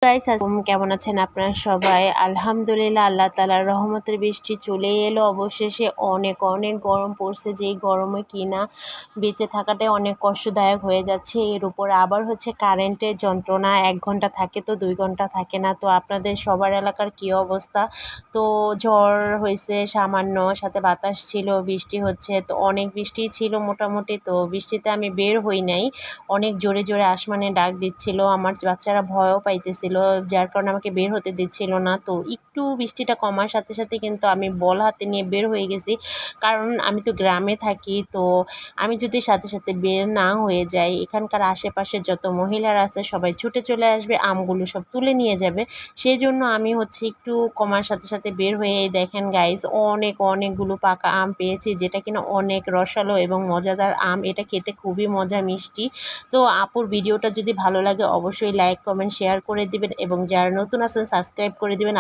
Guys কেমন আছেন আপনারা সবাই? আলহামদুলিল্লাহ, আল্লাহ তাআলার রহমতের বৃষ্টি চলে এলো অবশেষে। অনেক অনেক গরম পড়ছে, যেই গরমে কিনা বেঁচে থাকাটাই অনেক কষ্টদায়ক হয়ে যাচ্ছে। এর উপরে আবার হচ্ছে কারেন্টের যন্ত্রণা, 1 ঘন্টা থাকে তো 2 ঘন্টা থাকে না। তো আপনাদের সবার এলাকার কী অবস্থা? তো ঝড় হয়েছে সামান্য, সাথে বাতাস ছিল, বৃষ্টি হচ্ছে। তো অনেক বৃষ্টিই ছিল মোটামুটি। তো বৃষ্টিতে আমি বের হই নাই, অনেক জোরে জোরে আসমানে ডাক দিচ্ছিল, আমার বাচ্চারা ভয়ও পাইতেছিল, যার কারণে আমাকে বের হতে দিচ্ছিল না। তো একটু বৃষ্টিটা কমার সাথে সাথে কিন্তু আমি বল হাতে নিয়ে বের হয়ে গেছি, কারণ আমি তো গ্রামে থাকি। তো আমি যদি সাথে সাথে বের না হয়ে যাই, এখানকার আশেপাশে যত মহিলারা আছে সবাই ছুটে চলে আসবে, আমগুলো সব তুলে নিয়ে যাবে। সেই জন্য আমি হচ্ছে একটু কমার সাথে সাথে বের হয়ে, দেখেন গাইস, অনেকগুলো পাকা আম পেয়েছি, যেটা কিনা অনেক রসালো এবং মজাদার আম। এটা খেতে খুবই মজা, মিষ্টি। তো আপুর ভিডিওটা যদি ভালো লাগে অবশ্যই লাইক কমেন্ট শেয়ার করে দিবেন, এবং যারা নতুন আছেন সাবস্ক্রাইব করে দিবেন।